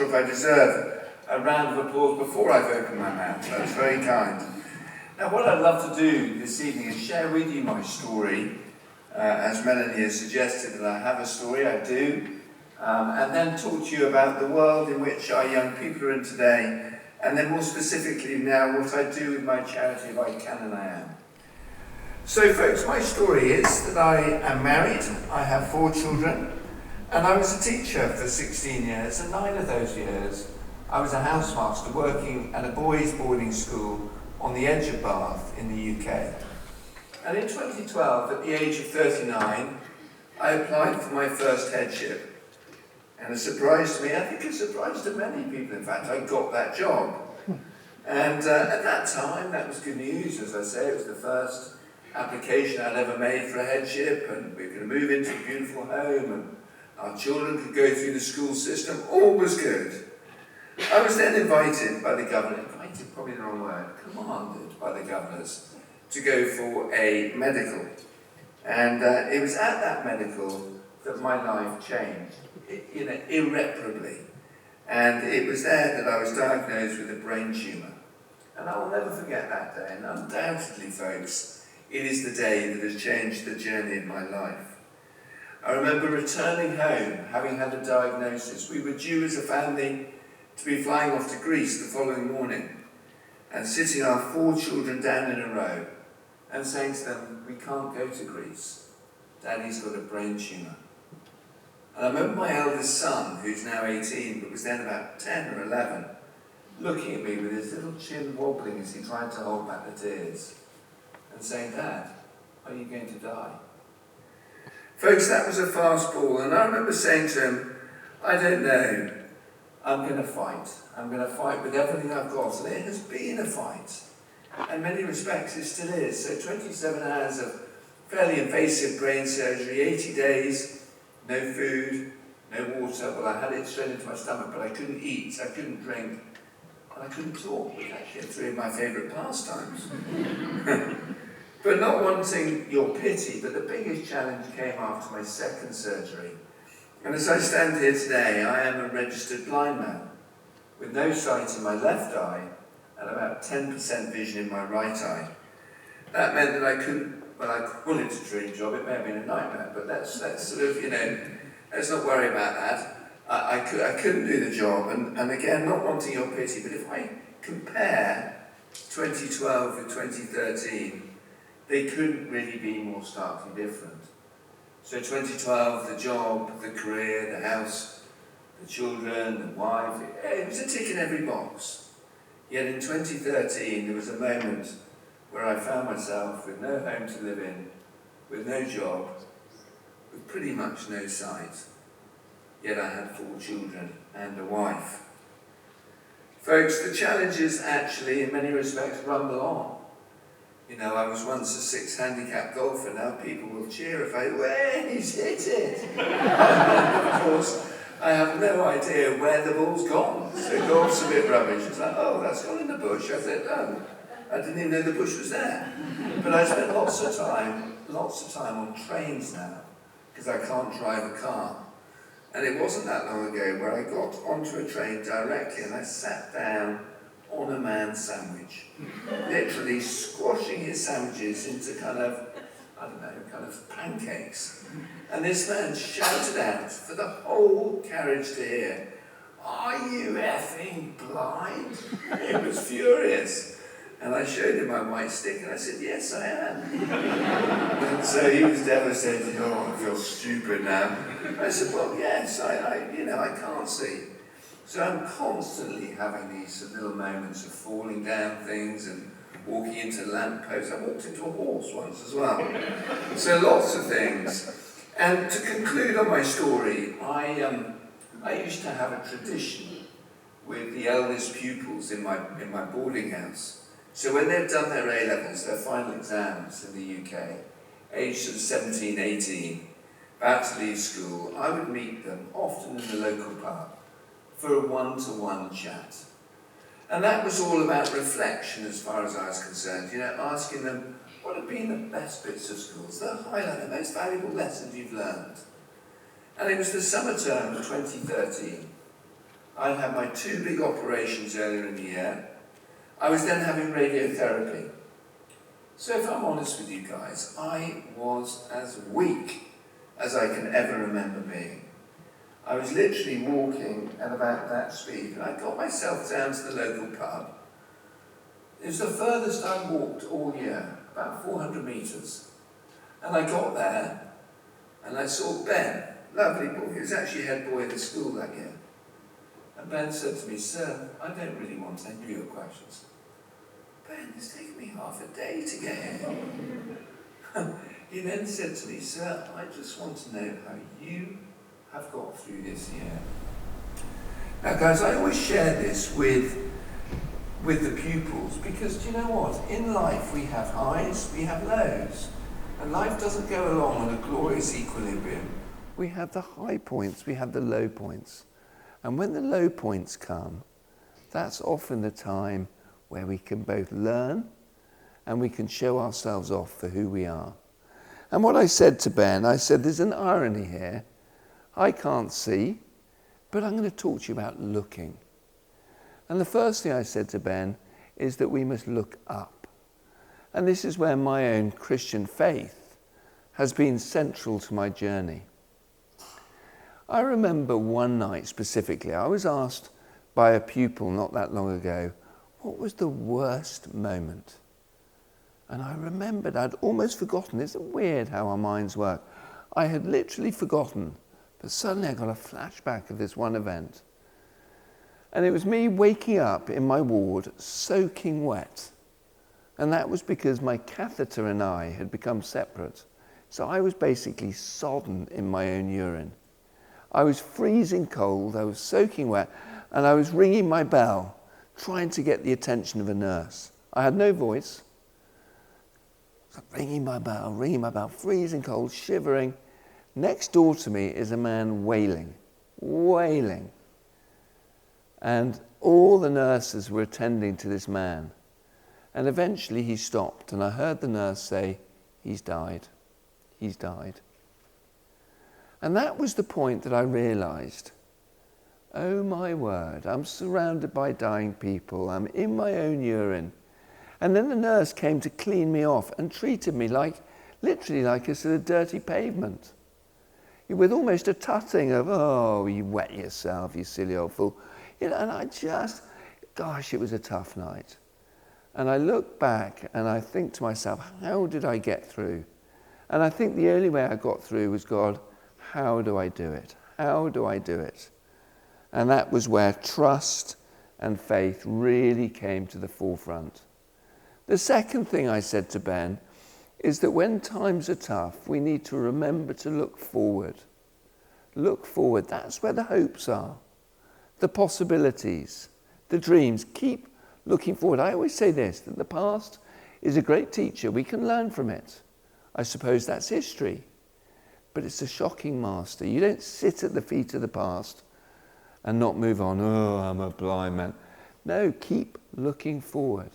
if I deserve a round of applause before I've opened my mouth. That's very kind. Now, what I'd love to do this evening is share with you my story. As Melanie has suggested that I have a story, I do. And then talk to you about the world in which our young people are in today, and then more specifically now what I do with my charity, If I Can and I Am. So folks, my story is that I am married, I have 4 children, and I was a teacher for 16 years, and 9 of those years I was a housemaster working at a boys' boarding school on the edge of Bath in the UK. And in 2012, at the age of 39, I applied for my first headship. And a surprise to me, I think a surprise to many people, in fact, I got that job. And at that time, that was good news. As I say, it was the first application I'd ever made for a headship, and we were going to move into a beautiful home, and our children could go through the school system. All was good. I was then invited by the governor, invited probably the wrong word, commanded by the governors to go for a medical. And it was at that medical that my life changed. Irreparably. And it was there that I was diagnosed with a brain tumour. And I will never forget that day. And undoubtedly, folks, it is the day that has changed the journey of my life. I remember returning home, having had a diagnosis. We were due as a family to be flying off to Greece the following morning, and sitting our 4 children down in a row and saying to them, we can't go to Greece. Daddy's got a brain tumour. And I remember my eldest son, who's now 18, but was then about 10 or 11, looking at me with his little chin wobbling as he tried to hold back the tears, and saying, Dad, are you going to die? Folks, that was a fast ball, and I remember saying to him, I don't know, I'm going to fight. I'm going to fight with everything I've got, and it has been a fight. In many respects, it still is. So 27 hours of fairly invasive brain surgery, 80 days, no food, no water. Well, I had it straight into my stomach, but I couldn't eat, I couldn't drink, and I couldn't talk, which actually are 3 of my favourite pastimes. But not wanting your pity, but the biggest challenge came after my second surgery. And as I stand here today, I am a registered blind man, with no sight in my left eye, and about 10% vision in my right eye. That meant that I couldn't, well, I call it a dream job, it may have been a nightmare, but let's sort of, let's not worry about that. I couldn't do the job, and again, not wanting your pity, but if I compare 2012 with 2013, they couldn't really be more starkly different. So 2012, the job, the career, the house, the children, the wife, it was a tick in every box. Yet in 2013, there was a moment where I found myself with no home to live in, with no job, with pretty much no sight. Yet I had 4 children and a wife. Folks, the challenges actually, in many respects, rumble on. I was once a 6 handicap golfer, now people will cheer if he's hit it. Of course, I have no idea where the ball's gone. So golf's a bit rubbish. It's like, oh, that's gone in the bush. I said, oh, I didn't even know the bush was there. But I spent lots of time on trains now, because I can't drive a car. And it wasn't that long ago where I got onto a train directly and I sat down on a man's sandwich, literally squashing his sandwiches into kind of pancakes. And this man shouted out for the whole carriage to hear, "Are you effing blind?" He was furious. And I showed him my white stick and I said, "Yes, I am." And so he was devastated. "Oh, I feel stupid now." I said, "Well, yes, I can't see." So I'm constantly having these little moments of falling down things and walking into lampposts. I walked into a horse once as well. So lots of things. And to conclude on my story, I used to have a tradition with the eldest pupils in my boarding house. So when they've done their A-levels, their final exams in the UK, aged sort of 17, 18, about to leave school, I would meet them, often in the local pub, for a one-to-one chat. And that was all about reflection as far as I was concerned, asking them, what have been the best bits of school, the highlight, the most valuable lessons you've learned? And it was the summer term of 2013. I'd had my 2 big operations earlier in the year. I was then having radiotherapy. So if I'm honest with you guys, I was as weak as I can ever remember being. I was literally walking at about that speed, and I got myself down to the local pub. It was the furthest I walked all year, about 400 metres. And I got there, and I saw Ben, lovely boy. He was actually head boy of the school that year. And Ben said to me, "Sir, I don't really want any of your questions." "Ben, it's taken me half a day to get here." He then said to me, "Sir, I just want to know how you have got through this year." Now guys, I always share this with the pupils, because do you know what? In life we have highs, we have lows. And life doesn't go along on a glorious equilibrium. We have the high points, we have the low points. And when the low points come, that's often the time where we can both learn and we can show ourselves off for who we are. And what I said to Ben, I said, there's an irony here. I can't see, but I'm going to talk to you about looking. And the first thing I said to Ben is that we must look up. And this is where my own Christian faith has been central to my journey. I remember one night specifically, I was asked by a pupil not that long ago, what was the worst moment? And I remembered, I'd almost forgotten. Isn't it weird how our minds work? I had literally forgotten, but suddenly I got a flashback of this one event. And it was me waking up in my ward soaking wet. And that was because my catheter and I had become separate. So I was basically sodden in my own urine. I was freezing cold, I was soaking wet, and I was ringing my bell, trying to get the attention of a nurse. I had no voice. So ringing my bell, freezing cold, shivering. Next door to me is a man wailing. And all the nurses were attending to this man. And eventually he stopped, and I heard the nurse say, he's died. And that was the point that I realized, oh my word, I'm surrounded by dying people. I'm in my own urine. And then the nurse came to clean me off and treated me literally like a sort of dirty pavement. With almost a tutting of, oh, you wet yourself, you silly old fool. And gosh, it was a tough night. And I look back and I think to myself, how did I get through? And I think the only way I got through was, God, how do I do it? How do I do it? And that was where trust and faith really came to the forefront. The second thing I said to Ben is that when times are tough, we need to remember to look forward. Look forward. That's where the hopes are, the possibilities, the dreams. Keep looking forward. I always say this, that the past is a great teacher. We can learn from it. I suppose that's history. But it's a shocking master. You don't sit at the feet of the past and not move on. Oh, I'm a blind man. No, keep looking forward.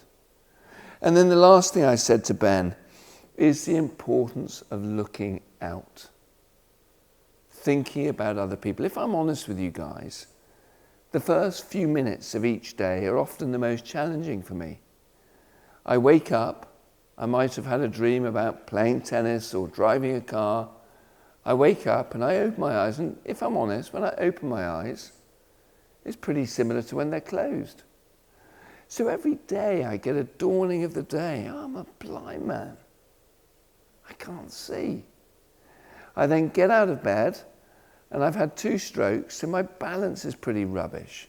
And then the last thing I said to Ben is the importance of looking out. Thinking about other people. If I'm honest with you guys, the first few minutes of each day are often the most challenging for me. I wake up, I might have had a dream about playing tennis or driving a car. I wake up and I open my eyes, and if I'm honest, when I open my eyes, it's pretty similar to when they're closed. So every day I get a dawning of the day. I'm a blind man. I can't see. I then get out of bed, and I've had 2 strokes, so my balance is pretty rubbish.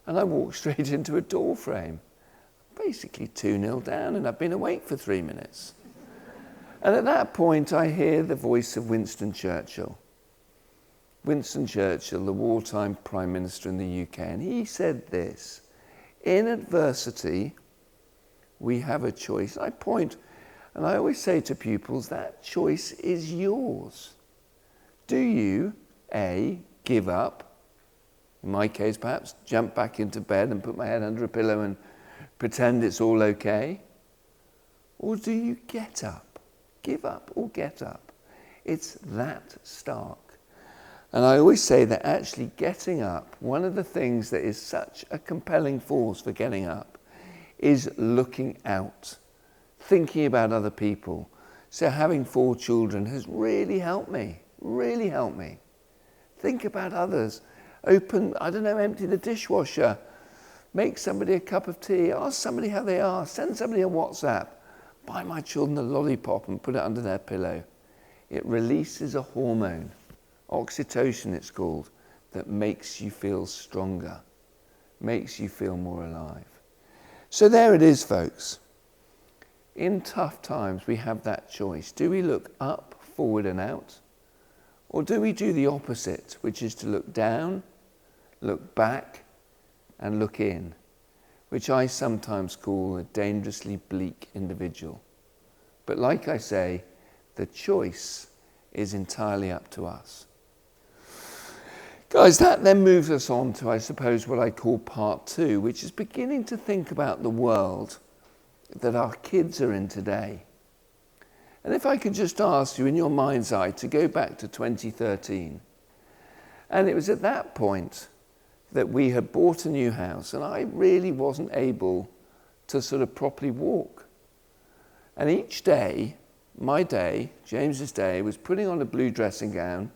And I walk straight into a door frame, basically 2-0 down, and I've been awake for 3 minutes. And at that point, I hear the voice of Winston Churchill. Winston Churchill, the wartime Prime Minister in the UK, and he said this, in adversity, we have a choice. I point, and I always say to pupils, that choice is yours. Do you, A, give up? In my case, perhaps jump back into bed and put my head under a pillow and pretend it's all okay? Or do you get up? Give up or get up? It's that stark. And I always say that actually getting up, one of the things that is such a compelling force for getting up is looking out, thinking about other people. So having 4 children has really helped me, really helped me. Think about others. Empty the dishwasher, make somebody a cup of tea, ask somebody how they are, send somebody a WhatsApp, buy my children a lollipop and put it under their pillow. It releases a hormone, oxytocin it's called, that makes you feel stronger, makes you feel more alive. So there it is, folks. In tough times, we have that choice. Do we look up, forward and out? Or do we do the opposite, which is to look down, look back, and look in, which I sometimes call a dangerously bleak individual. But like I say, the choice is entirely up to us. Guys, that then moves us on to, I suppose, what I call part 2, which is beginning to think about the world that our kids are in today. And if I could just ask you in your mind's eye to go back to 2013. And it was at that point that we had bought a new house and I really wasn't able to sort of properly walk. And each day, my day, James's day, was putting on a blue dressing gown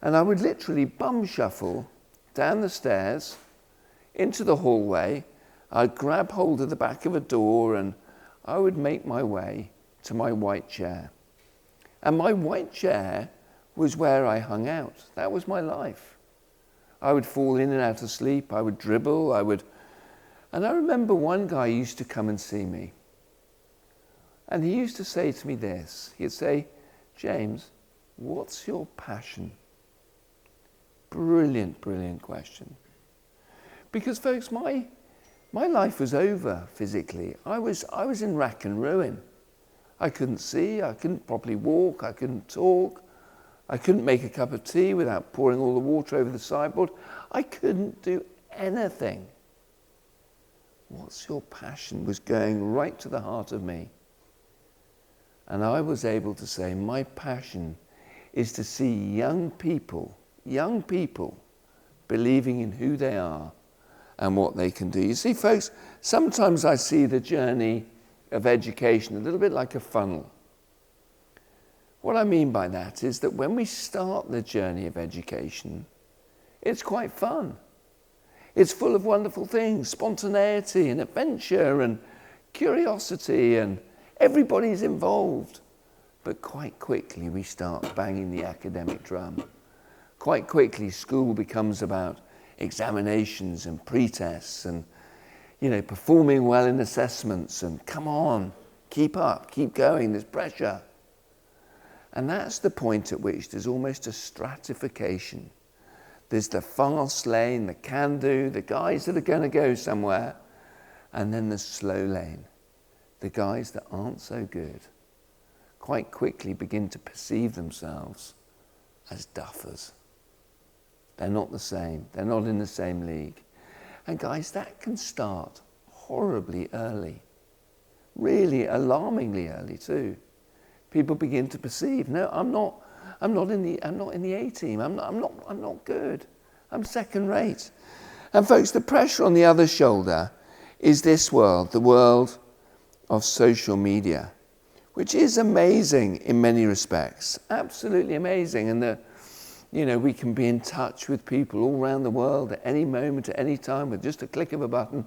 and I would literally bum shuffle down the stairs into the hallway. I'd grab hold of the back of a door and I would make my way to my white chair. And my white chair was where I hung out. That was my life. I would fall in and out of sleep. I would dribble. And I remember one guy used to come and see me. And he used to say to me this. He'd say, James, what's your passion? Brilliant, brilliant question. Because folks, my life was over physically. I was in rack and ruin. I couldn't see, I couldn't properly walk, I couldn't talk, I couldn't make a cup of tea without pouring all the water over the sideboard. I couldn't do anything. What's your passion was going right to the heart of me. And I was able to say, my passion is to see young people believing in who they are and what they can do. You see, folks, sometimes I see the journey of education a little bit like a funnel. What I mean by that is that when we start the journey of education, it's quite fun. It's full of wonderful things, spontaneity and adventure and curiosity, and everybody's involved. But quite quickly we start banging the academic drum. Quite quickly school becomes about examinations and pretests and performing well in assessments and come on, keep up, keep going, there's pressure. And that's the point at which there's almost a stratification. There's the fast lane, the can-do, the guys that are going to go somewhere, and then the slow lane, the guys that aren't so good, quite quickly begin to perceive themselves as duffers. They're not the same, they're not in the same league. And guys, that can start horribly early, really alarmingly early too. People begin to perceive, no, I'm not in the A team. I'm not good. I'm second rate. And folks, the pressure on the other shoulder is this world, the world of social media, which is amazing in many respects, absolutely amazing. And we can be in touch with people all around the world at any moment, at any time, with just a click of a button.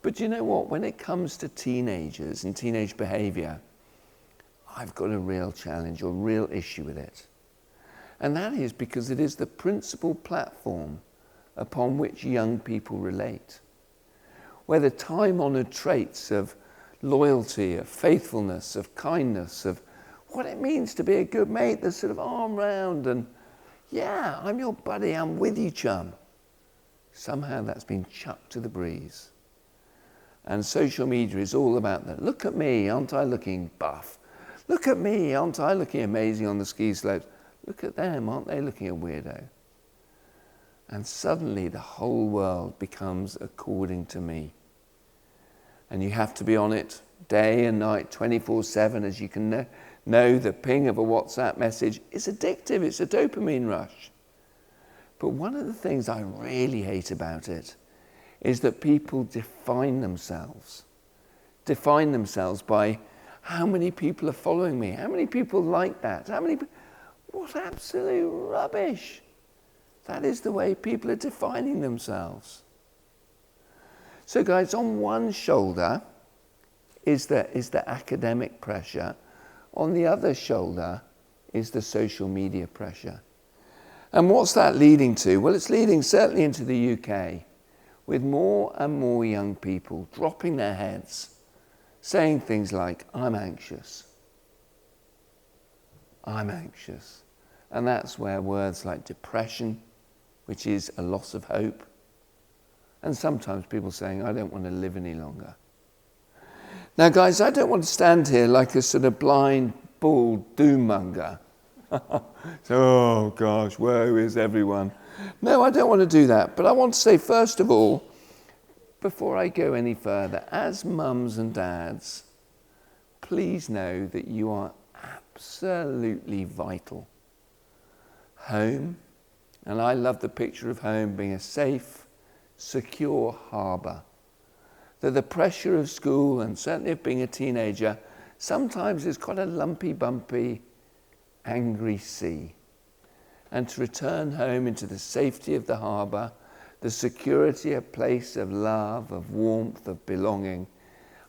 But you know what? When it comes to teenagers and teenage behavior, I've got a real challenge or real issue with it. And that is because it is the principal platform upon which young people relate, where the time-honored traits of loyalty, of faithfulness, of kindness, of what it means to be a good mate, the sort of arm round and, yeah, I'm your buddy, I'm with you, chum. Somehow that's been chucked to the breeze. And social media is all about that. Look at me, aren't I looking buff? Look at me, aren't I looking amazing on the ski slopes? Look at them, aren't they looking a weirdo? And suddenly the whole world becomes according to me. And you have to be on it day and night, 24/7, as you can know the ping of a WhatsApp message is addictive. It's a dopamine rush. But one of the things I really hate about it is that people define themselves by how many people are following me, how many people like that, what absolute rubbish. That is the way people are defining themselves. So guys, on one shoulder is the academic pressure, on the other shoulder is the social media pressure. And what's that leading to? Well, it's leading certainly into the UK, with more and more young people dropping their heads, saying things like, I'm anxious. And that's where words like depression, which is a loss of hope, and sometimes people saying, I don't want to live any longer. Now, guys, I don't want to stand here like a sort of blind, bald doom-monger. So, oh gosh, woe is everyone. No, I don't want to do that. But I want to say, first of all, before I go any further, as mums and dads, please know that you are absolutely vital. Home, and I love the picture of home being a safe, secure harbour. That the pressure of school, and certainly of being a teenager, sometimes is quite a lumpy, bumpy, angry sea. And to return home into the safety of the harbour, the security, a place of love, of warmth, of belonging,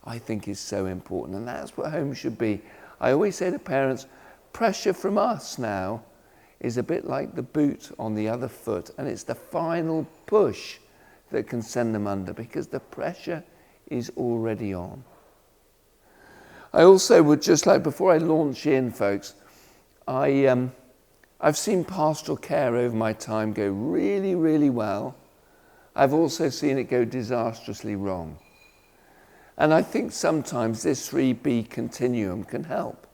I think is so important. And that's what home should be. I always say to parents, pressure from us now is a bit like the boot on the other foot, and it's the final push that can send them under, because the pressure is already on. I also would just like, before I launch in, folks, I've seen pastoral care over my time go really, really well. I've also seen it go disastrously wrong. And I think sometimes this 3B continuum can help.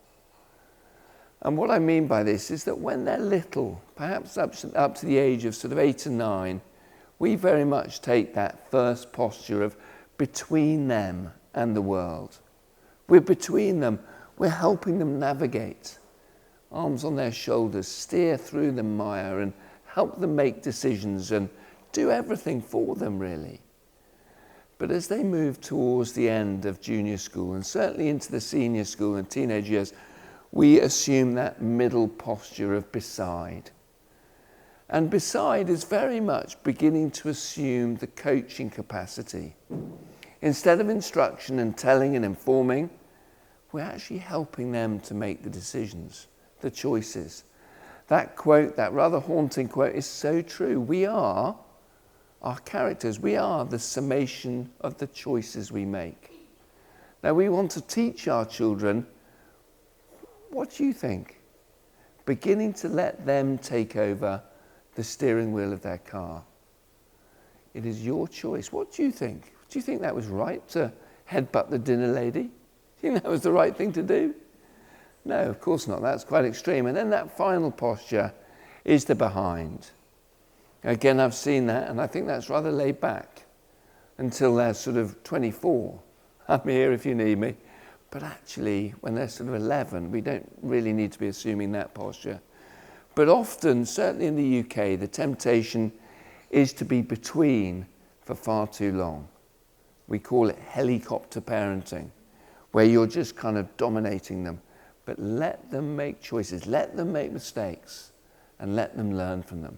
And what I mean by this is that when they're little, perhaps up to the age of sort of 8 and 9, we very much take that first posture of between them and the world. We're between them. We're helping them navigate. Arms on their shoulders, steer through the mire and help them make decisions and do everything for them, really. But as they move towards the end of junior school and certainly into the senior school and teenage years, we assume that middle posture of beside. And beside is very much beginning to assume the coaching capacity. Instead of instruction and telling and informing, we're actually helping them to make the decisions, the choices. That quote, that rather haunting quote, is so true. We are our characters. We are the summation of the choices we make. Now, we want to teach our children, what do you think? Beginning to let them take over the steering wheel of their car. It is your choice. What do you think? Do you think that was right to headbutt the dinner lady? Do you think that was the right thing to do? No, of course not. That's quite extreme. And then that final posture is the behind. Again, I've seen that, and I think that's rather laid back until they're sort of 24. I'm here if you need me. But actually, when they're sort of 11, we don't really need to be assuming that posture. But often, certainly in the UK, the temptation is to be between for far too long. We call it helicopter parenting, where you're just kind of dominating them. But let them make choices, let them make mistakes, and let them learn from them.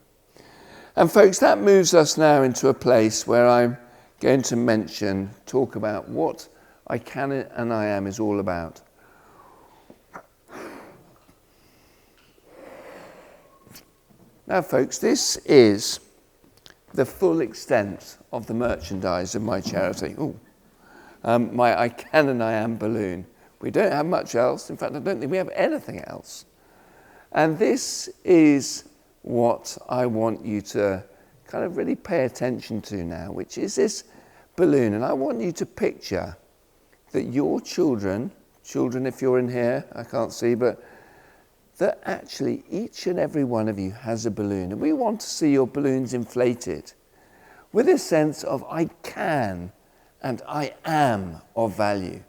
And folks, that moves us now into a place where I'm going to talk about what I Can and I Am is all about. Now, folks, this is the full extent of the merchandise of my charity. My I Can and I Am balloon. We don't have much else. In fact, I don't think we have anything else. And this is what I want you to kind of really pay attention to now, which is this balloon. And I want you to picture that your children if you're in here, I can't see, but that actually each and every one of you has a balloon. And we want to see your balloons inflated with a sense of I can and I am of value.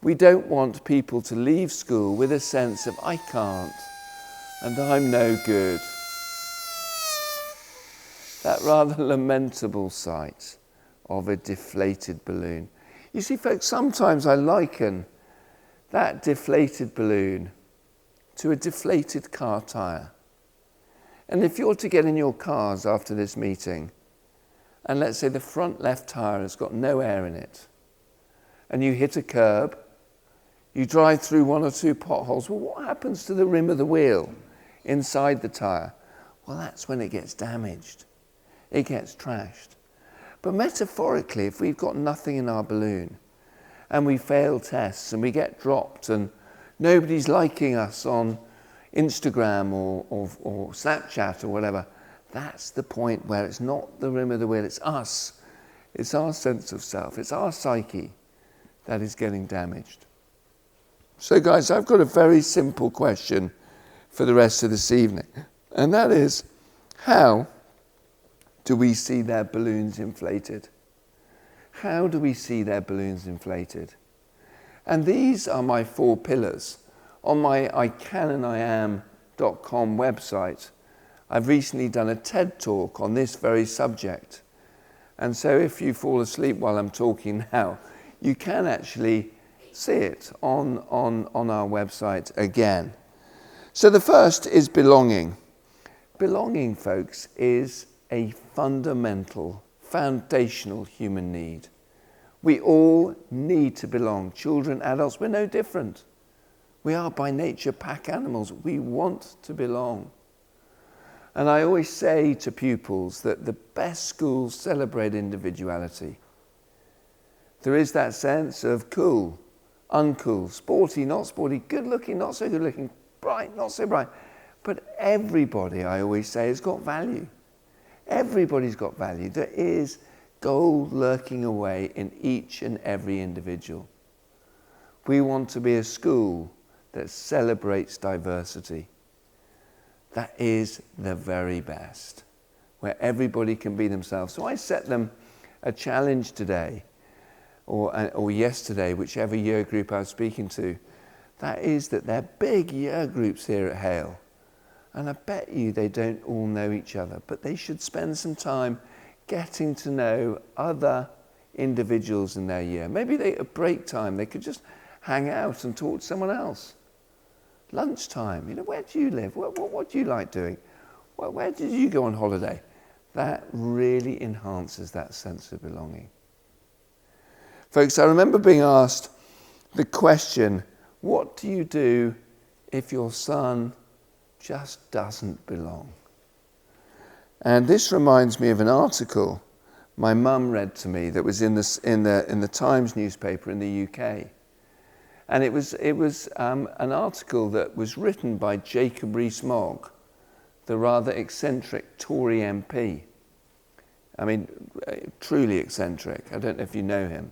We don't want people to leave school with a sense of I can't and I'm no good. that rather lamentable sight of a deflated balloon. You see, folks, sometimes I liken that deflated balloon to a deflated car tyre. And if you're to get in your cars after this meeting, and let's say the front left tyre has got no air in it, and you hit a curb, you drive through one or two potholes, well, what happens to the rim of the wheel inside the tyre? Well, that's when it gets damaged. It gets trashed. But metaphorically, if we've got nothing in our balloon, and we fail tests, and we get dropped, and nobody's liking us on Instagram or Snapchat or whatever, that's the point where it's not the rim of the wheel, it's us. It's our sense of self. It's our psyche that is getting damaged. So guys, I've got a very simple question for the rest of this evening. And that is, how do we see their balloons inflated? How do we see their balloons inflated? And these are my 4 pillars. On my icanandiam.com website, I've recently done a TED talk on this very subject. And so if you fall asleep while I'm talking now, you can actually see it on our website again. So the first is belonging. Belonging, folks, is a fundamental, foundational human need. We all need to belong. Children, adults, we're no different. We are by nature pack animals. We want to belong. And I always say to pupils that the best schools celebrate individuality. There is that sense of cool, uncool, sporty, not sporty, good looking, not so good looking, bright, not so bright. But everybody, I always say, has got value. Everybody's got value. There is gold lurking away in each and every individual. We want to be a school that celebrates diversity. That is the very best, where everybody can be themselves. So I set them a challenge today, or yesterday, whichever year group I was speaking to. That is that they're big year groups here at Hale. And I bet you they don't all know each other, but they should spend some time getting to know other individuals in their year. Maybe at break time, they could just hang out and talk to someone else. Lunchtime, where do you live? What do you like doing? Where did you go on holiday? That really enhances that sense of belonging. Folks, I remember being asked the question, what do you do if your son just doesn't belong? And this reminds me of an article my mum read to me that was in the Times newspaper in the UK. And it was an article that was written by Jacob Rees-Mogg, the rather eccentric Tory MP. I mean, truly eccentric. I don't know if you know him.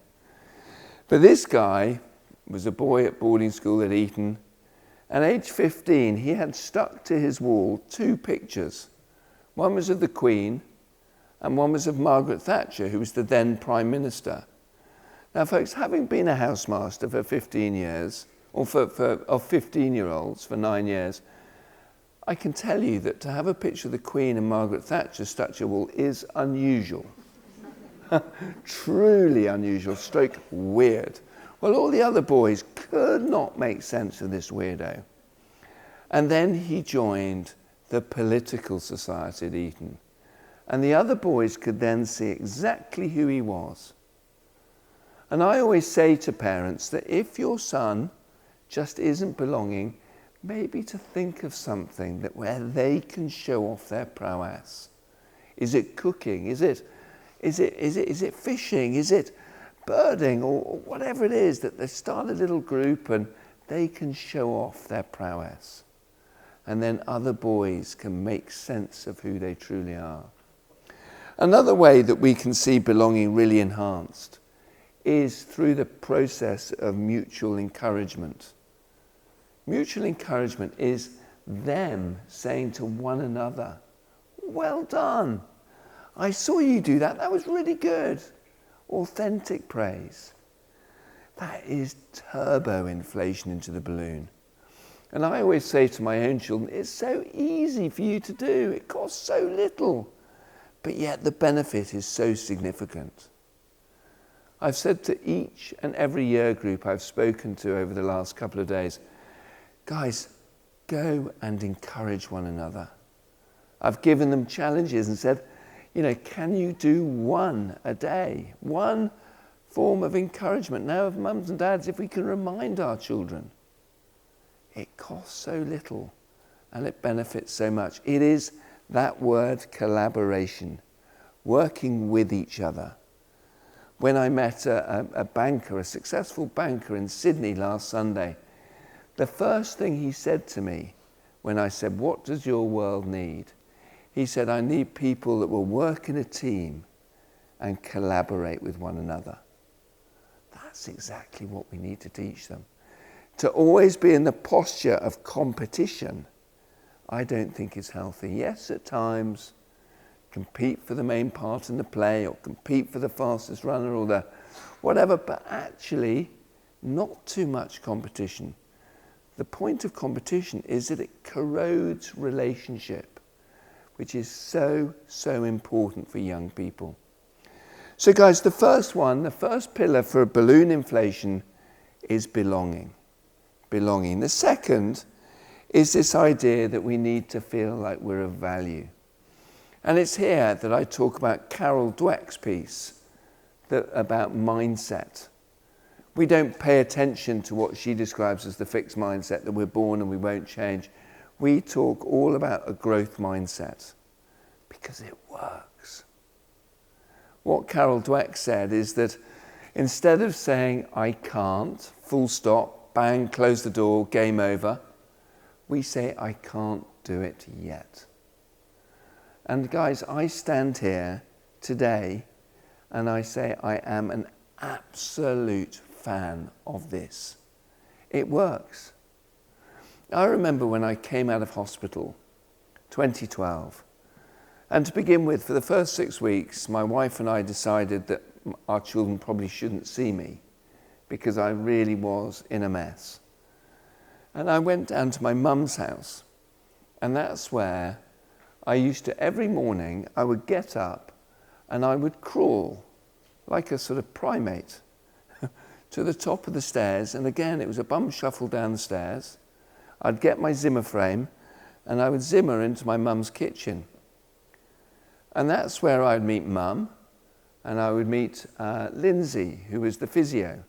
But this guy was a boy at boarding school at Eton. And at age 15, he had stuck to his wall 2 pictures. One was of the Queen, and one was of Margaret Thatcher, who was the then Prime Minister. Now, folks, having been a housemaster for 15 years, or of 15-year-olds for 9 years, I can tell you that to have a picture of the Queen and Margaret Thatcher stuck to your wall is unusual. Truly unusual, stroke weird. Well, all the other boys could not make sense of this weirdo. And then he joined the political society at Eton. And the other boys could then see exactly who he was. And I always say to parents that if your son just isn't belonging, maybe to think of something that where they can show off their prowess. Is it cooking? Is it fishing? Is it birding? Or whatever it is, that they start a little group and they can show off their prowess. And then other boys can make sense of who they truly are. Another way that we can see belonging really enhanced is through the process of mutual encouragement. Mutual encouragement is them saying to one another, well done. I saw you do that. That was really good. Authentic praise. That is turbo inflation into the balloon. And I always say to my own children, it's so easy for you to do. It costs so little. but yet the benefit is so significant. I've said to each and every year group I've spoken to over the last couple of days, guys, go and encourage one another. I've given them challenges and said, can you do one a day? One form of encouragement. Now, mums and dads, if we can remind our children, it costs so little and it benefits so much. It is that word collaboration, working with each other. When I met a banker, a successful banker in Sydney last Sunday, the first thing he said to me when I said, what does your world need? He said, I need people that will work in a team and collaborate with one another. That's exactly what we need to teach them. To always be in the posture of competition, I don't think is healthy. Yes, at times, compete for the main part in the play or compete for the fastest runner or the whatever, but actually not too much competition. The point of competition is that it corrodes relationship, which is so, so important for young people. So guys, the first pillar for balloon inflation is belonging. Belonging. The second is this idea that we need to feel like we're of value. And it's here that I talk about Carol Dweck's piece about mindset. We don't pay attention to what she describes as the fixed mindset, that we're born and we won't change. We talk all about a growth mindset because it works. What Carol Dweck said is that instead of saying, I can't, full stop, bang, close the door, game over, we say, I can't do it yet. And guys, I stand here today and I say I am an absolute fan of this. It works. I remember when I came out of hospital, 2012, and to begin with, for the first 6 weeks, my wife and I decided that our children probably shouldn't see me because I really was in a mess. And I went down to my mum's house, and that's where I used to, every morning, I would get up and I would crawl like a sort of primate to the top of the stairs. And again, it was a bum shuffle down the stairs. I'd get my Zimmer frame and I would Zimmer into my mum's kitchen. And that's where I'd meet Mum, and I would meet Lindsay, who was the physio.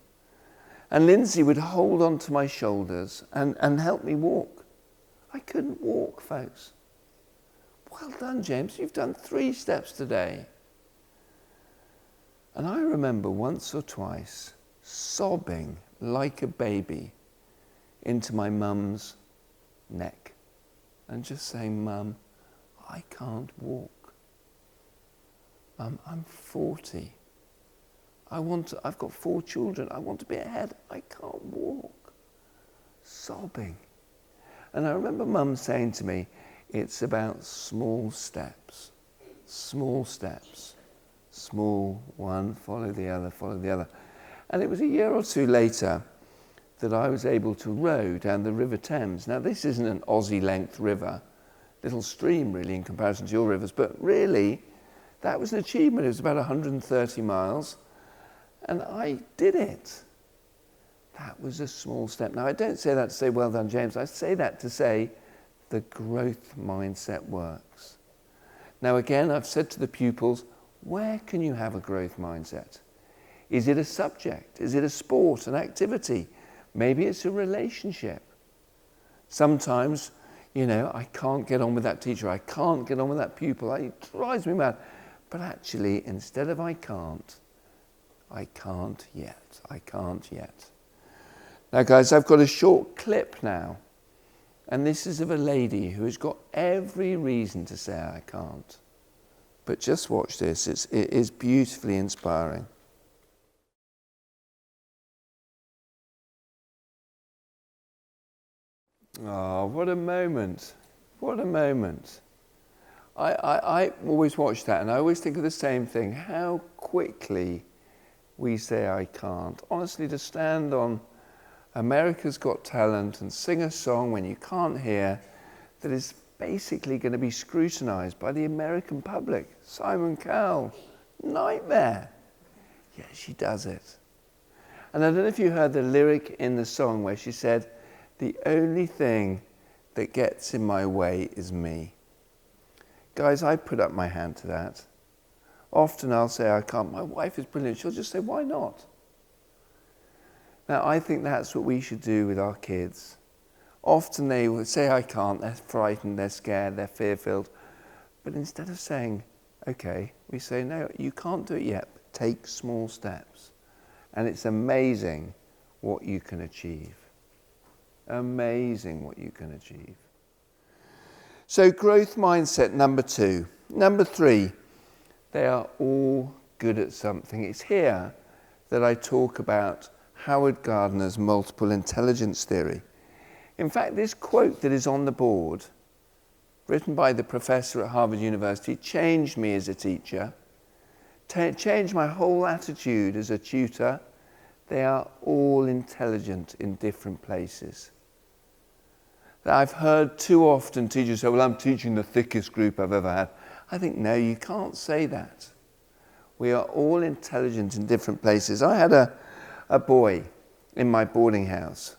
And Lindsay would hold onto my shoulders and help me walk. I couldn't walk, folks. Well done, James. You've done 3 steps today. And I remember once or twice sobbing like a baby into my mum's neck and just saying, Mum, I can't walk. Mum, I'm 40. I've got 4 children. I want to be ahead. I can't walk. Sobbing. And I remember Mum saying to me, it's about small steps. Small steps. Small, one, follow the other, follow the other. And it was a year or 2 later that I was able to row down the River Thames. Now, this isn't an Aussie-length river, little stream really in comparison to your rivers, but really, that was an achievement. It was about 130 miles, and I did it. That was a small step. Now, I don't say that to say, well done, James. I say that to say the growth mindset works. Now, again, I've said to the pupils, where can you have a growth mindset? Is it a subject? Is it a sport, an activity? Maybe it's a relationship. Sometimes, I can't get on with that teacher. I can't get on with that pupil. It drives me mad. But actually, instead of I can't yet. I can't yet. Now, guys, I've got a short clip now. And this is of a lady who has got every reason to say I can't. But just watch this. It is beautifully inspiring. Oh, what a moment. What a moment. I always watch that and I always think of the same thing. How quickly we say I can't. Honestly, to stand on America's Got Talent and sing a song when you can't hear that is basically going to be scrutinized by the American public. Simon Cowell, nightmare. Yet she does it. And I don't know if you heard the lyric in the song where she said, "The only thing that gets in my way is me." Guys, I put up my hand to that. Often I'll say I can't. My wife is brilliant. She'll just say, why not? Now, I think that's what we should do with our kids. Often they will say, I can't. They're frightened, they're scared, they're fear-filled. But instead of saying, okay, we say, no, you can't do it yet. But take small steps. And it's amazing what you can achieve. Amazing what you can achieve. So growth mindset, number 2. Number 3, they are all good at something. It's here that I talk about Howard Gardner's multiple intelligence theory. In fact, this quote that is on the board, written by the professor at Harvard University, changed me as a teacher, changed my whole attitude as a tutor. They are all intelligent in different places. I've heard too often teachers say, well, I'm teaching the thickest group I've ever had. I think, no, you can't say that. We are all intelligent in different places. I had a boy in my boarding house.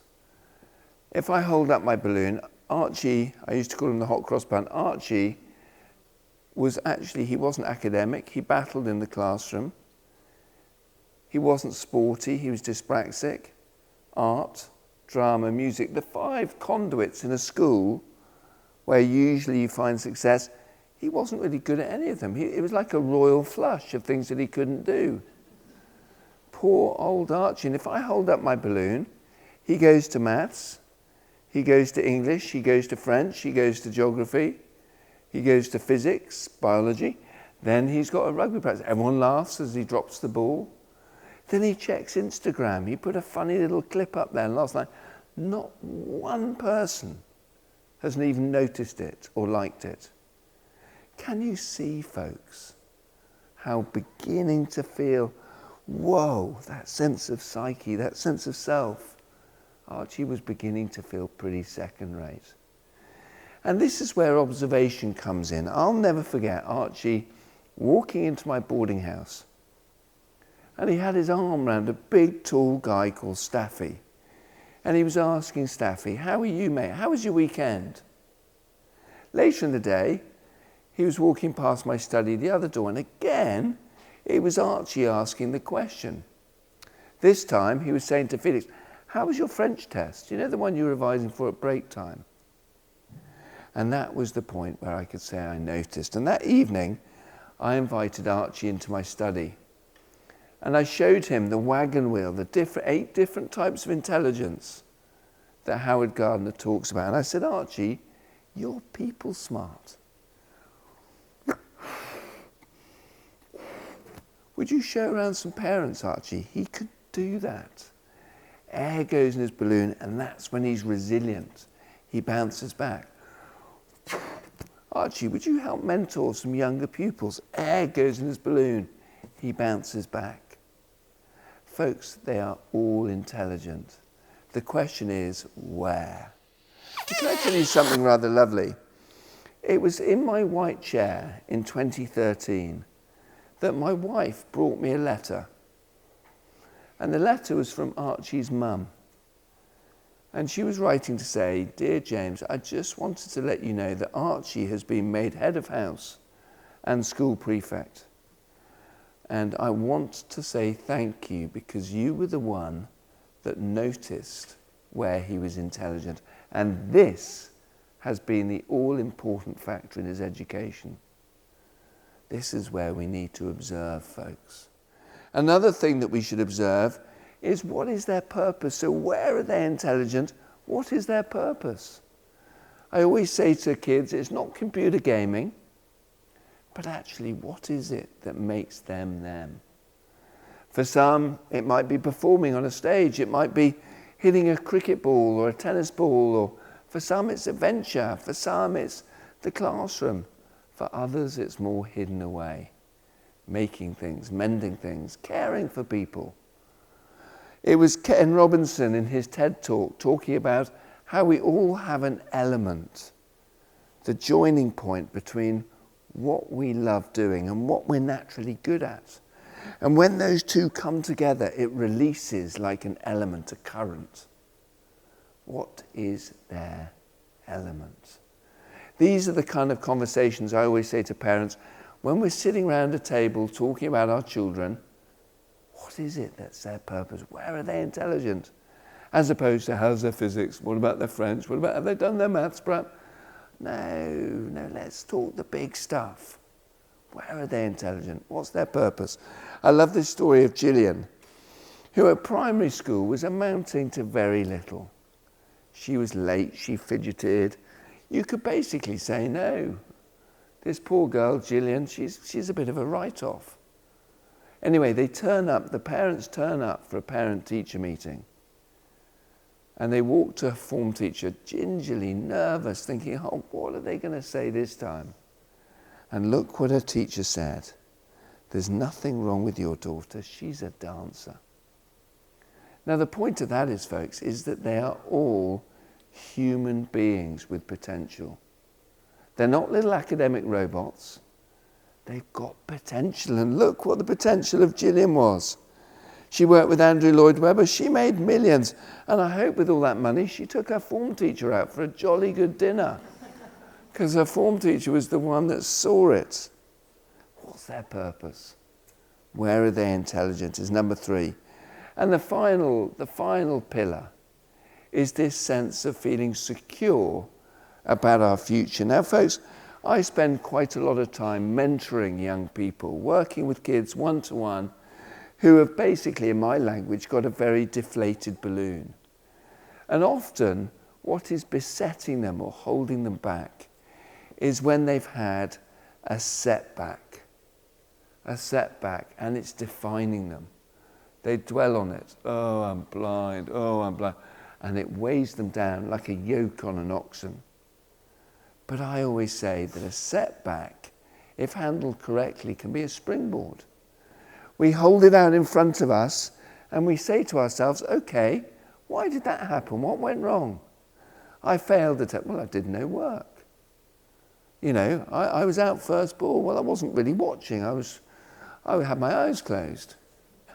If I hold up my balloon, Archie, I used to call him the hot cross bun, Archie he wasn't academic, he battled in the classroom. He wasn't sporty, he was dyspraxic. Art, drama, music, the 5 conduits in a school where usually you find success, he wasn't really good at any of them. It was like a royal flush of things that he couldn't do. Poor old Archie. And if I hold up my balloon, he goes to maths, he goes to English, he goes to French, he goes to geography, he goes to physics, biology. Then he's got a rugby practice. Everyone laughs as he drops the ball. Then he checks Instagram. He put a funny little clip up there last night. Not one person has even noticed it or liked it. Can you see, folks, how beginning to feel, whoa, that sense of psyche, that sense of self, Archie was beginning to feel pretty second rate. And this is where observation comes in. I'll never forget Archie walking into my boarding house. And he had his arm around a big, tall guy called Staffy. And he was asking Staffy, how are you, mate? How was your weekend? Later in the day, he was walking past my study, the other door, and again, it was Archie asking the question. This time, he was saying to Felix, how was your French test? You know, the one you were revising for at break time? And that was the point where I could say I noticed. And that evening, I invited Archie into my study. And I showed him the wagon wheel, the 8 different types of intelligence that Howard Gardner talks about. And I said, Archie, you're people smart. Would you show around some parents, Archie? He could do that. Air goes in his balloon, and that's when he's resilient. He bounces back. Archie, would you help mentor some younger pupils? Air goes in his balloon. He bounces back. Folks, they are all intelligent. The question is, where? Can I tell you something rather lovely? It was in my white chair in 2013 that my wife brought me a letter. And the letter was from Archie's mum. And she was writing to say, Dear James, I just wanted to let you know that Archie has been made head of house and school prefect. And I want to say thank you because you were the one that noticed where he was intelligent. And this has been the all-important factor in his education. This is where we need to observe, folks. Another thing that we should observe is what is their purpose? So where are they intelligent? What is their purpose? I always say to kids, it's not computer gaming, but actually what is it that makes them them? For some, it might be performing on a stage. It might be hitting a cricket ball or a tennis ball. Or for some, it's adventure. For some, it's the classroom. For others, it's more hidden away. Making things, mending things, caring for people. It was Ken Robinson in his TED Talk talking about how we all have an element the joining point between what we love doing and what we're naturally good at. And when those two come together, it releases like an element, a current. What is their element? These are the kind of conversations I always say to parents when we're sitting around a table talking about our children. What is it that's their purpose? Where are they intelligent? As opposed to how's their physics? What about their French? What about, have they done their maths perhaps? No, let's talk the big stuff. Where are they intelligent? What's their purpose? I love this story of Gillian, who at primary school was amounting to very little. She was late, she fidgeted. You could basically say, no, this poor girl, Gillian, she's a bit of a write-off. Anyway, the parents turn up for a parent-teacher meeting. And they walk to a form teacher, gingerly nervous, thinking, oh, what are they going to say this time? And look what her teacher said. There's nothing wrong with your daughter. She's a dancer. Now, the point of that is, folks, is that they are all human beings with potential. They're not little academic robots. They've got potential. And look what the potential of Gillian was. She worked with Andrew Lloyd Webber. She made millions. And I hope with all that money, she took her form teacher out for a jolly good dinner. Because her form teacher was the one that saw it. What's their purpose? Where are they intelligent is number 3. And the final pillar is this sense of feeling secure about our future. Now, folks, I spend quite a lot of time mentoring young people, working with kids one-to-one, who have basically, in my language, got a very deflated balloon. And often, what is besetting them or holding them back is when they've had a setback, and it's defining them. They dwell on it. Oh, I'm blind. And it weighs them down like a yoke on an oxen. But I always say that a setback, if handled correctly, can be a springboard. We hold it out in front of us and we say to ourselves, okay, why did that happen? What went wrong? I failed at it. Well, I did no work. You know, I was out first ball. Well, I wasn't really watching. I had my eyes closed.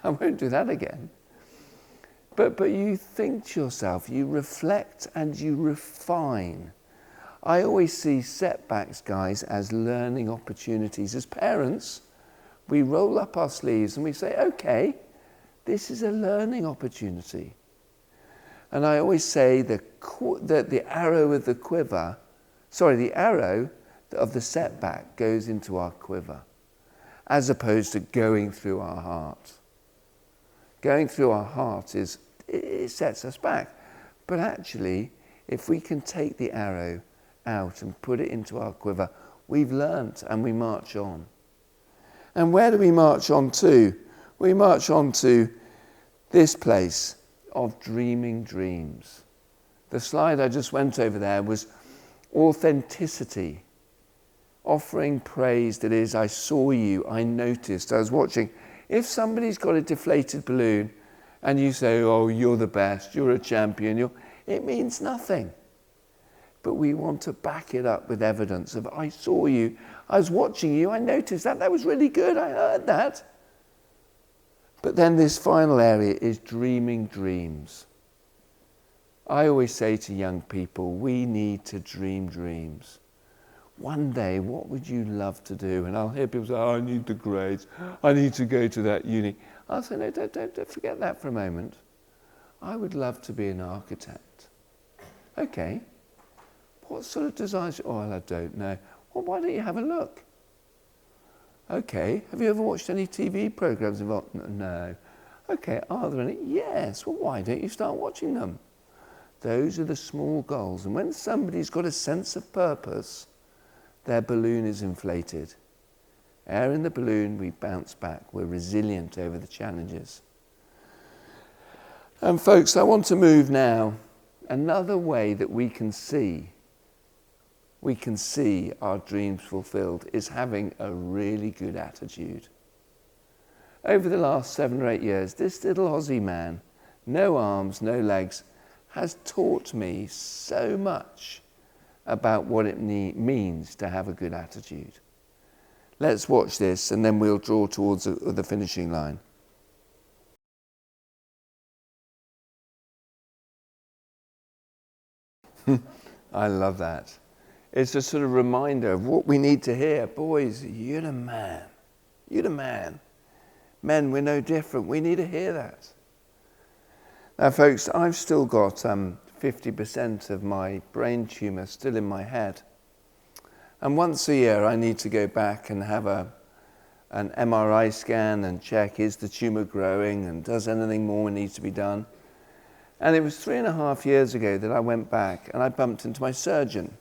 I won't do that again. But you think to yourself, you reflect and you refine. I always see setbacks, guys, as learning opportunities. As parents, we roll up our sleeves and we say, okay, this is a learning opportunity. And I always say that the arrow of the quiver, the arrow of the setback goes into our quiver, as opposed to going through our heart. Going through our heart it sets us back. But actually, if we can take the arrow out and put it into our quiver, we've learnt and we march on. And where do we march on to? We march on to this place of dreaming dreams. The slide I just went over there was authenticity, offering praise, that is, I saw you, I noticed, I was watching. If somebody's got a deflated balloon and you say, oh, you're the best, you're a champion, it means nothing. But we want to back it up with evidence of, I saw you, I was watching you, I noticed that was really good, I heard that. But then this final area is dreaming dreams. I always say to young people, we need to dream dreams. One day, what would you love to do? And I'll hear people say, oh, I need the grades, I need to go to that uni. I'll say, no, don't forget that for a moment. I would love to be an architect. Okay, what sort of designs? Oh, well, I don't know. Well, why don't you have a look? Okay, have you ever watched any TV programs involved? No. Okay, are there any? Yes. Well, why don't you start watching them? Those are the small goals. And when somebody's got a sense of purpose, their balloon is inflated. Air in the balloon, we bounce back. We're resilient over the challenges. And folks, I want to move now. Another way that we can see our dreams fulfilled is having a really good attitude. Over the last 7 or 8 years, this little Aussie man, no arms, no legs, has taught me so much about what it means to have a good attitude. Let's watch this and then we'll draw towards the finishing line. I love that. It's a sort of reminder of what we need to hear. Boys, you're the man. You're the man. Men, we're no different. We need to hear that. Now, folks, I've still got 50% of my brain tumour still in my head. And once a year, I need to go back and have an MRI scan and check, is the tumour growing and does anything more needs to be done? And it was 3.5 years ago that I went back and I bumped into my surgeon.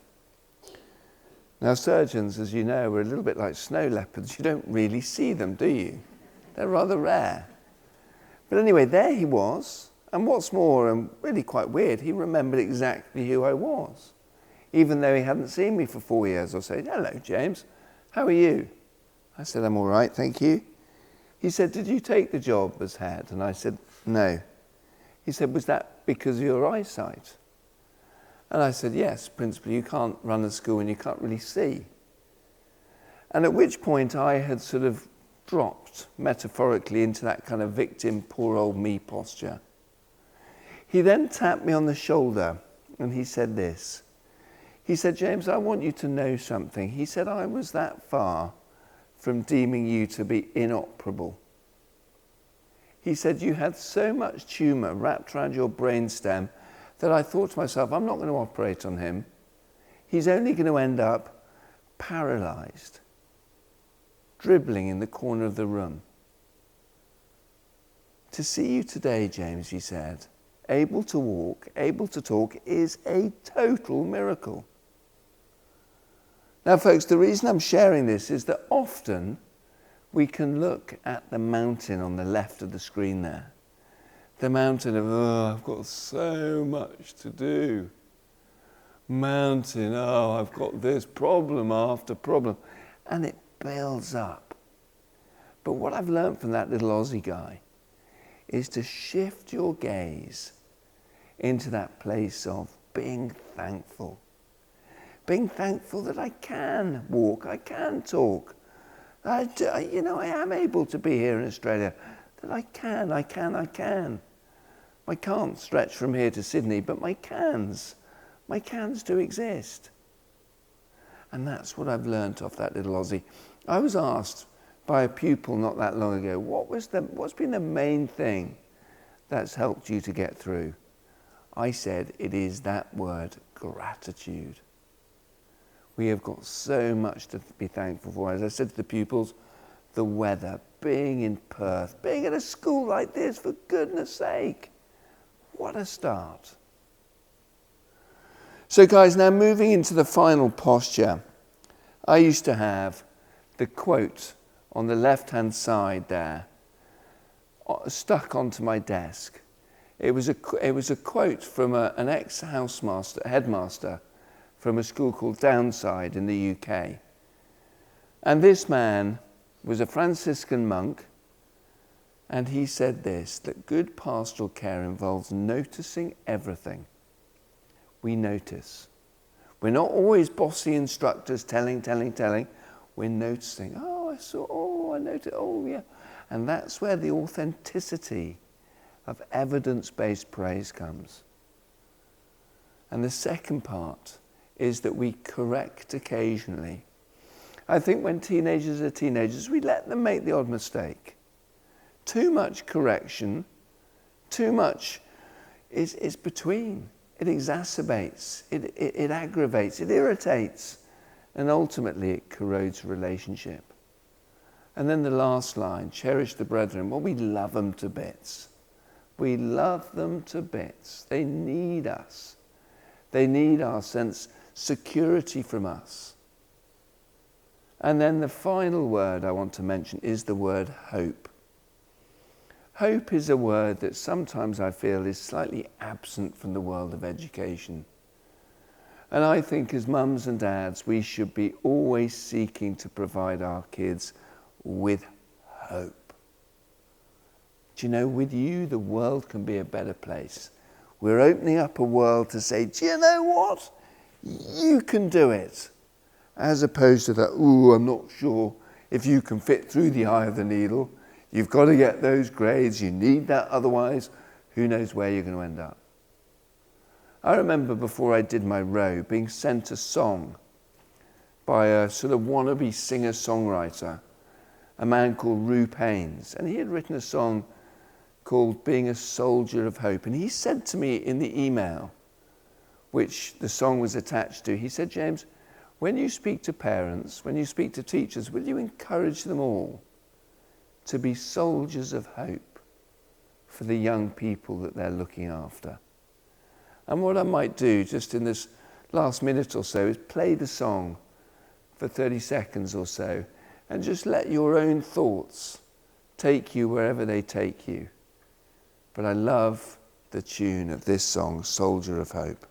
Now, surgeons, as you know, are a little bit like snow leopards. You don't really see them, do you? They're rather rare. But anyway, there he was. And what's more, and really quite weird, he remembered exactly who I was, even though he hadn't seen me for 4 years or so. Hello, James. How are you? I said, I'm all right, thank you. He said, did you take the job as head? And I said, no. He said, was that because of your eyesight? And I said, yes, principally, you can't run a school and you can't really see. And at which point I had sort of dropped metaphorically into that kind of victim, poor old me posture. He then tapped me on the shoulder and he said this. He said, James, I want you to know something. He said, I was that far from deeming you to be inoperable. He said, you had so much tumour wrapped around your brainstem that I thought to myself, I'm not going to operate on him. He's only going to end up paralysed, dribbling in the corner of the room. To see you today, James, he said, able to walk, able to talk, is a total miracle. Now, folks, the reason I'm sharing this is that often we can look at the mountain on the left of the screen there. The mountain of, I've got so much to do. Mountain, I've got this problem after problem. And it builds up. But what I've learned from that little Aussie guy is to shift your gaze into that place of being thankful. Being thankful that I can walk, I can talk. I am able to be here in Australia, that I can. I can't stretch from here to Sydney, but my cans do exist. And that's what I've learnt off that little Aussie. I was asked by a pupil not that long ago, what's been the main thing that's helped you to get through? I said, it is that word, gratitude. We have got so much to be thankful for. As I said to the pupils, the weather, being in Perth, being at a school like this, for goodness sake. What a start. So guys, now moving into the final posture, I used to have the quote on the left-hand side there, stuck onto my desk. It was a quote from an headmaster from a school called Downside in the UK. And this man was a Franciscan monk, and he said this, that good pastoral care involves noticing everything. We notice. We're not always bossy instructors telling. We're noticing. I noticed, yeah. And that's where the authenticity of evidence-based praise comes. And the second part is that we correct occasionally. I think when teenagers are teenagers, we let them make the odd mistake. Too much correction, too much is between. It exacerbates, it aggravates, it irritates, and ultimately it corrodes relationship. And then the last line, cherish the brethren. Well, we love them to bits. We love them to bits. They need us. They need our security from us. And then the final word I want to mention is the word hope. Hope is a word that sometimes I feel is slightly absent from the world of education. And I think as mums and dads, we should be always seeking to provide our kids with hope. Do you know, with you, the world can be a better place. We're opening up a world to say, do you know what? You can do it. As opposed to that, ooh, I'm not sure if you can fit through the eye of the needle. You've got to get those grades. You need that, otherwise, who knows where you're going to end up. I remember before I did my row being sent a song by a sort of wannabe singer-songwriter, a man called Rue Paynes, and he had written a song called Being a Soldier of Hope. And he said to me in the email, which the song was attached to, he said, James, when you speak to parents, when you speak to teachers, will you encourage them all to be soldiers of hope for the young people that they're looking after? And what I might do just in this last minute or so is play the song for 30 seconds or so and just let your own thoughts take you wherever they take you. But I love the tune of this song, Soldier of Hope.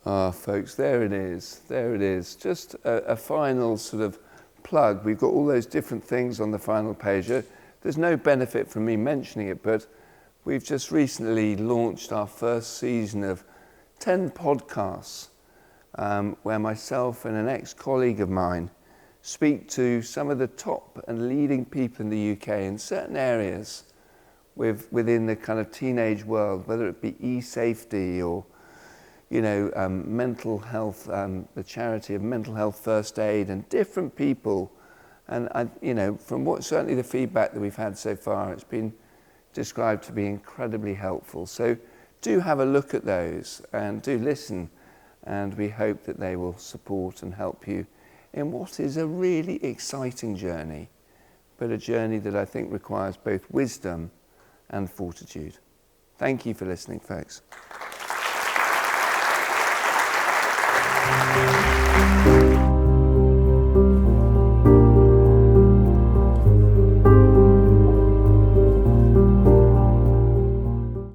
Ah, folks, there it is. There it is. Just a final sort of plug. We've got all those different things on the final page. There's no benefit from me mentioning it, but we've just recently launched our first season of 10 podcasts where myself and an ex-colleague of mine speak to some of the top and leading people in the UK in certain areas within the kind of teenage world, whether it be e-safety or mental health, the charity of Mental Health First Aid, and different people. And from what certainly the feedback that we've had so far, it's been described to be incredibly helpful. So do have a look at those and do listen, and we hope that they will support and help you in what is a really exciting journey, but a journey that I think requires both wisdom and fortitude. Thank you for listening, folks.